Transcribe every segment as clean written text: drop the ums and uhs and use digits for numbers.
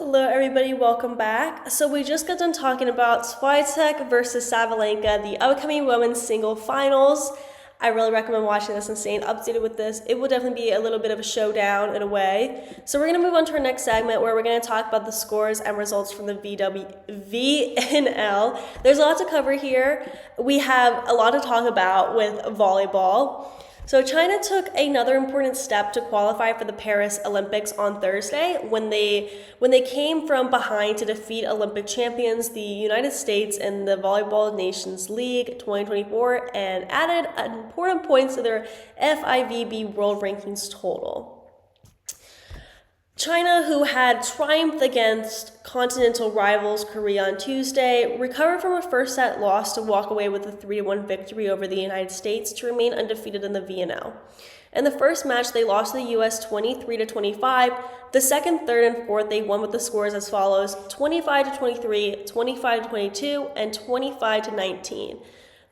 Hello everybody, welcome back. So we just got done talking about Swiatek versus Sabalenka, the upcoming women's single finals. I really recommend watching this and staying updated with this. It will definitely be a little bit of a showdown in a way. So we're going to move on to our next segment where we're going to talk about the scores and results from the VNL. There's a lot to cover here. We have a lot to talk about with volleyball. So China took another important step to qualify for the Paris Olympics on Thursday when they came from behind to defeat Olympic champions, the United States, in the Volleyball Nations League 2024 and added important points to their FIVB World Rankings total. China, who had triumphed against continental rivals Korea on Tuesday, recovered from a first set loss to walk away with a 3-1 victory over the United States to remain undefeated in the VNL. In the first match, they lost to the US 23-25. The second, third, and fourth, they won with the scores as follows: 25-23, 25-22, and 25-19.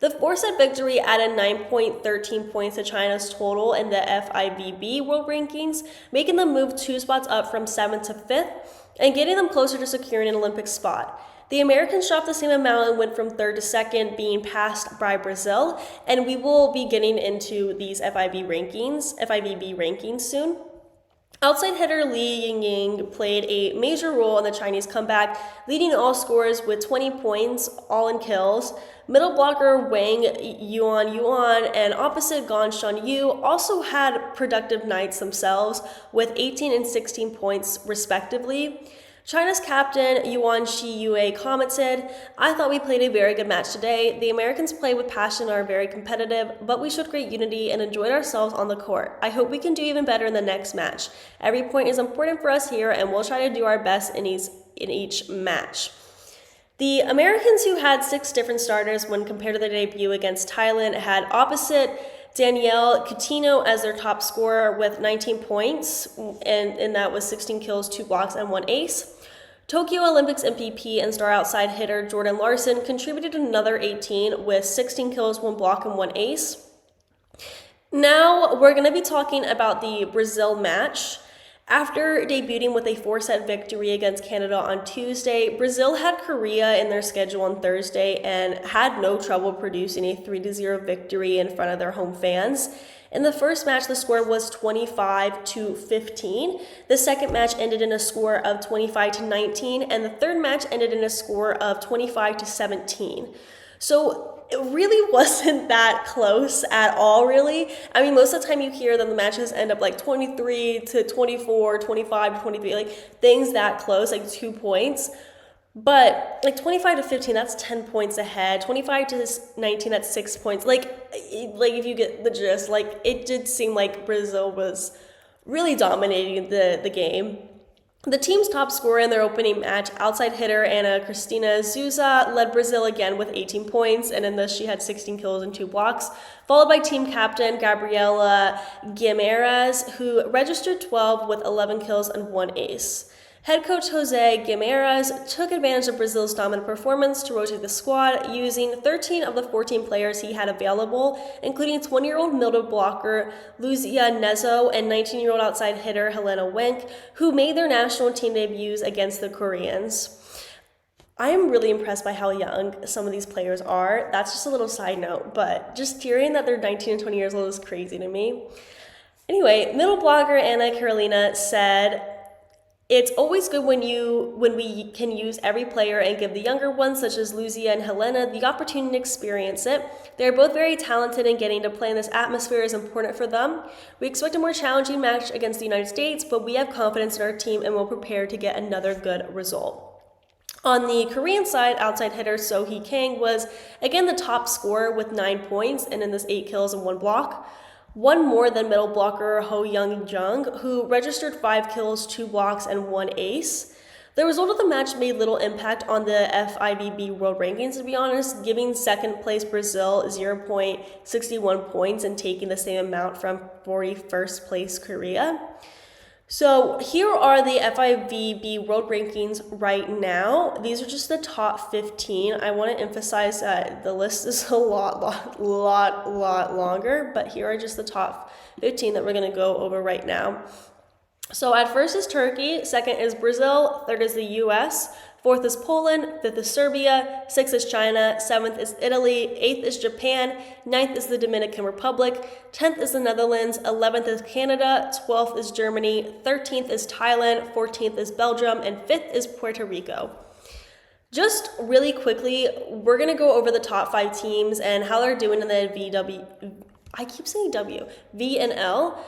The four-set victory added 9.13 points to China's total in the FIVB World Rankings, making them move 2 spots up from 7th to 5th and getting them closer to securing an Olympic spot. The Americans dropped the same amount and went from 3rd to 2nd, being passed by Brazil, and we will be getting into these FIVB rankings soon. Outside hitter Li Yingying played a major role in the Chinese comeback, leading all scorers with 20 points, all in kills. Middle blocker Wang Yuan and opposite Gan Shanyu also had productive nights themselves, with 18 and 16 points respectively. China's captain, Yuan Shiyue, commented, "I thought we played a very good match today. The Americans play with passion and are very competitive, but we showed great unity and enjoyed ourselves on the court. I hope we can do even better in the next match. Every point is important for us here, and we'll try to do our best in each match." The Americans, who had 6 different starters when compared to their debut against Thailand, had opposite Danielle Coutinho as their top scorer with 19 points, and that was 16 kills, 2 blocks, and 1 ace. Tokyo Olympics MVP and star outside hitter Jordan Larson contributed another 18 with 16 kills, 1 block, and 1 ace. Now we're going to be talking about the Brazil match. After debuting with a 4-set victory against Canada on Tuesday, Brazil had Korea in their schedule on Thursday and had no trouble producing a 3-0 victory in front of their home fans. In the first match, the score was 25-15. The second match ended in a score of 25-19, and the third match ended in a score of 25-17. So it really wasn't that close at all, really. I mean, most of the time you hear that the matches end up like 23-24, 25-23, like things that close, like 2 points. But like 25-15, that's 10 points ahead. 25-19, that's 6 points. Like if you get the gist, like it did seem like Brazil was really dominating the game. The team's top scorer in their opening match, outside hitter Ana Cristina Souza, led Brazil again with 18 points, and in this she had 16 kills and 2 blocks, followed by team captain Gabriela Guimarães, who registered 12 with 11 kills and 1 ace. Head coach Jose Guimarães took advantage of Brazil's dominant performance to rotate the squad, using 13 of the 14 players he had available, including 20-year-old middle blocker Luzia Nezo and 19-year-old outside hitter Helena Wenck, who made their national team debuts against the Koreans. I am really impressed by how young some of these players are. That's just a little side note, but just hearing that they're 19 and 20 years old is crazy to me. Anyway, middle blocker Ana Carolina said, "It's always good when we can use every player and give the younger ones, such as Luzia and Helena, the opportunity to experience it. They're both very talented, and getting to play in this atmosphere is important for them. We expect a more challenging match against the United States, but we have confidence in our team and will prepare to get another good result." On the Korean side, outside hitter So Hee Kang was again the top scorer with 9 points, and in this 8 kills and 1 block. One more than middle blocker Ho Young-jung, who registered 5 kills, 2 blocks, and 1 ace. The result of the match made little impact on the FIVB World Rankings, to be honest, giving second place Brazil 0.61 points and taking the same amount from 41st place Korea. So here are the FIVB World Rankings right now. These are just the top 15. I want to emphasize that the list is a lot longer, but here are just the top 15 that we're going to go over right now. So at first is Turkey, second is Brazil, third is the US, fourth is Poland, fifth is Serbia, sixth is China, seventh is Italy, eighth is Japan, ninth is the Dominican Republic, 10th is the Netherlands, 11th is Canada, 12th is Germany, 13th is Thailand, 14th is Belgium, and 5th is Puerto Rico. Just really quickly, we're going to go over the top 5 teams and how they're doing in the VNL.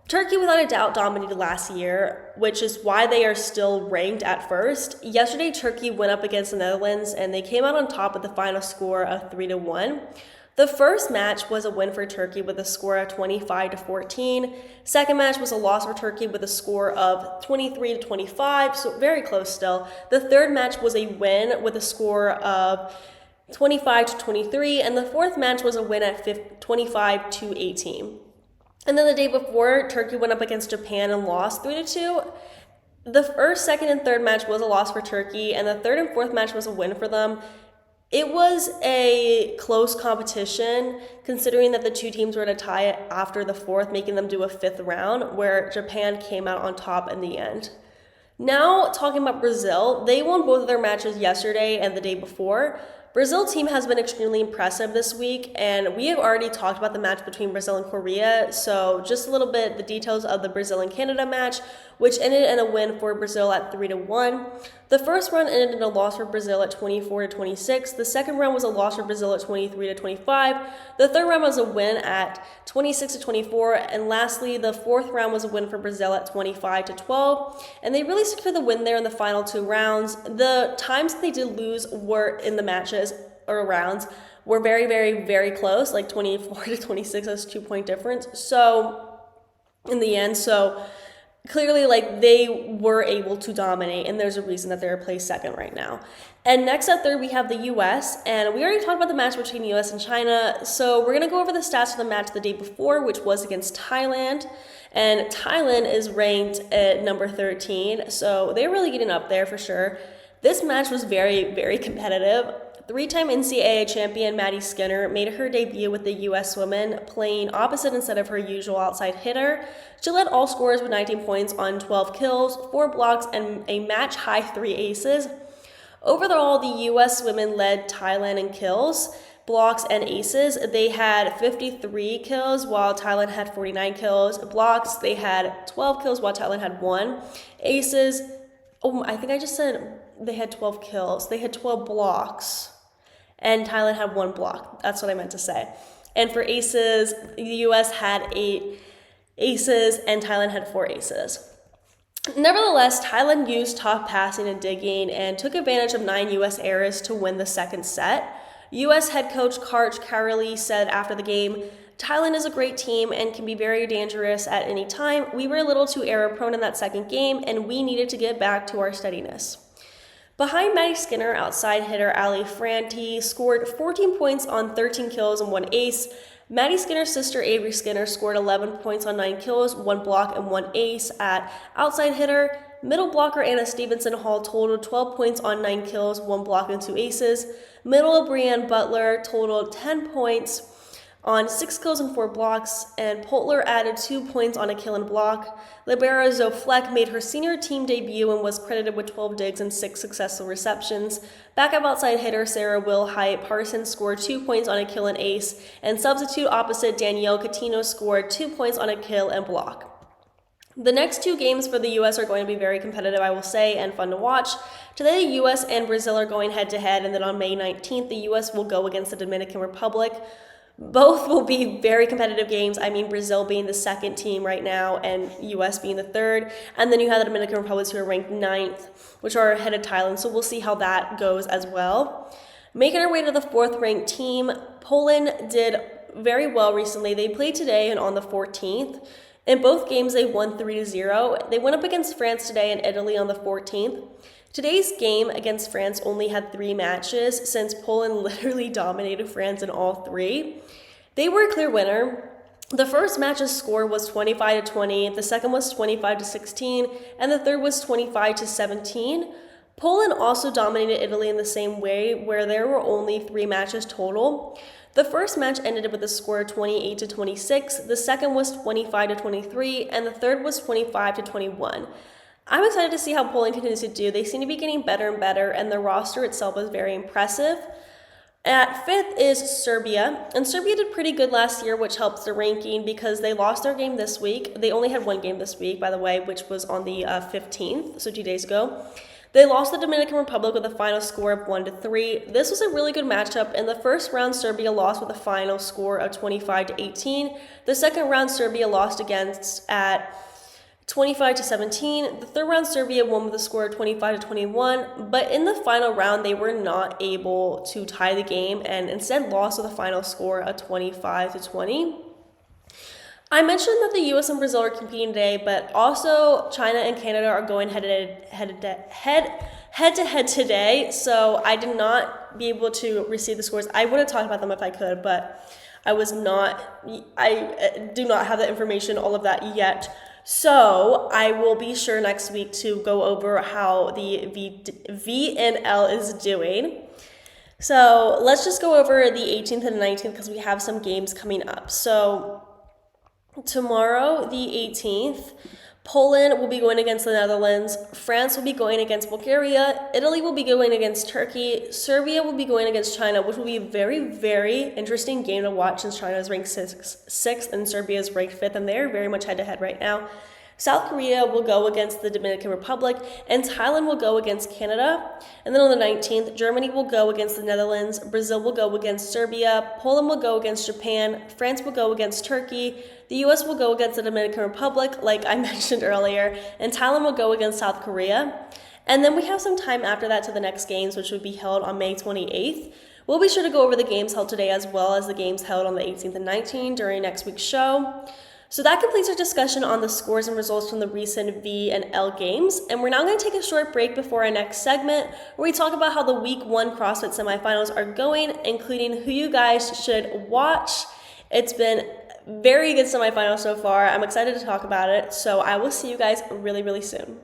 Turkey, without a doubt, dominated last year, which is why they are still ranked at first. Yesterday, Turkey went up against the Netherlands, and they came out on top with the final score of 3-1. The first match was a win for Turkey with a score of 25-14. Second match was a loss for Turkey with a score of 23-25, so very close still. The third match was a win with a score of 25-23, and the fourth match was a win at 25-18. And then the day before, Turkey went up against Japan and lost 3-2. The first, second, and third match was a loss for Turkey, and the third and fourth match was a win for them. It was a close competition, considering that the two teams were to tie it after the fourth, making them do a fifth round, where Japan came out on top in the end. Now, talking about Brazil, they won both of their matches yesterday and the day before. Brazil team has been extremely impressive this week, and we have already talked about the match between Brazil and Korea, so just a little bit the details of the Brazil and Canada match, which ended in a win for Brazil at 3-1. The first round ended in a loss for Brazil at 24-26. The second round was a loss for Brazil at 23-25. The third round was a win at 26-24, and lastly, the fourth round was a win for Brazil at 25-12. And they really secured the win there in the final 2 rounds. The times they did lose were in the matches or rounds were very, very, very close, like 24-26. That's 2-point difference. So in the end, clearly, like, they were able to dominate, and there's a reason that they're placed second right now. And next at third, we have the U.S., and we already talked about the match between the U.S. and China, so we're going to go over the stats of the match the day before, which was against Thailand, and Thailand is ranked at number 13, so they're really getting up there for sure. This match was very, very competitive. 3-time NCAA champion Maddie Skinner made her debut with the U.S. women, playing opposite instead of her usual outside hitter. She led all scorers with 19 points on 12 kills, 4 blocks, and a match-high 3 aces. Overall, the U.S. women led Thailand in kills, blocks, and aces. They had 53 kills, while Thailand had 49 kills. Blocks, they had 12 kills, while Thailand had 1. Aces, I think I just said they had 12 kills. They had 12 blocks. And Thailand had 1 block. That's what I meant to say. And for aces, the U.S. had 8 aces and Thailand had 4 aces. Nevertheless, Thailand used top passing and digging and took advantage of 9 U.S. errors to win the second set. U.S. head coach Karch Karoli said after the game, "Thailand is a great team and can be very dangerous at any time. We were a little too error-prone in that second game, and we needed to get back to our steadiness." Behind Maddie Skinner, outside hitter Ali Franti scored 14 points on 13 kills and 1 ace. Maddie Skinner's sister Avery Skinner scored 11 points on 9 kills, 1 block, and 1 ace at outside hitter. Middle blocker Anna Stevenson Hall totaled 12 points on 9 kills, 1 block, and 2 aces. Middle Brianne Butler totaled 10 points on 6 kills and 4 blocks, and Potler added 2 points on a kill and block. Libero Zoe Fleck made her senior team debut and was credited with 12 digs and 6 successful receptions. Backup outside hitter Sarah Will Hyatt Parsons scored 2 points on a kill and ace, and substitute opposite Danielle Catino scored 2 points on a kill and block. The next 2 games for the U.S. are going to be very competitive, I will say, and fun to watch. Today, the U.S. and Brazil are going head-to-head, and then on May 19th, the U.S. will go against the Dominican Republic. Both will be very competitive games. I mean, Brazil being the second team right now and U.S. being the third. And then you have the Dominican Republic who are ranked 9th, which are ahead of Thailand. So we'll see how that goes as well. Making our way to the 4th ranked team, Poland did very well recently. They played today and on the 14th. In both games, they won 3-0. They went up against France today and Italy on the 14th. Today's game against France only had 3 matches since Poland literally dominated France in all 3. They were a clear winner. The first match's score was 25-20, the second was 25-16, and the third was 25-17. Poland also dominated Italy in the same way, where there were only 3 matches total. The first match ended with a score of 28-26, the second was 25-23, and the third was 25-21. I'm excited to see how Poland continues to do. They seem to be getting better and better, and the roster itself is very impressive. At 5th is Serbia, and Serbia did pretty good last year, which helps the ranking because they lost their game this week. They only had 1 game this week, by the way, which was on the 15th, so 2 days ago. They lost the Dominican Republic with a final score of 1-3. This was a really good matchup. In the first round, Serbia lost with a final score of 25-18. The second round, Serbia lost against at 25-17. The third round, Serbia won with a score of 25-21. But in the final round, they were not able to tie the game and instead lost with a final score of 25-20. I mentioned that the US and Brazil are competing today, but also China and Canada are going head to head today. So I did not be able to receive the scores. I would have talked about them if I could, but I do not have that information, all of that yet. So I will be sure next week to go over how the VNL is doing. So let's just go over the 18th and 19th because we have some games coming up. So tomorrow, the 18th, Poland will be going against the Netherlands, France will be going against Bulgaria, Italy will be going against Turkey, Serbia will be going against China, which will be a very, very interesting game to watch since China is ranked 6th and Serbia is ranked 5th, and they're very much head-to-head right now. South Korea will go against the Dominican Republic, and Thailand will go against Canada. And then on the 19th, Germany will go against the Netherlands, Brazil will go against Serbia, Poland will go against Japan, France will go against Turkey, the US will go against the Dominican Republic, like I mentioned earlier, and Thailand will go against South Korea. And then we have some time after that to the next games, which would be held on May 28th. We'll be sure to go over the games held today as well as the games held on the 18th and 19th during next week's show. So that completes our discussion on the scores and results from the recent V and L games. And we're now going to take a short break before our next segment where we talk about how the Week 1 CrossFit semifinals are going, including who you guys should watch. It's been very good semifinals so far. I'm excited to talk about it. So I will see you guys really, really soon.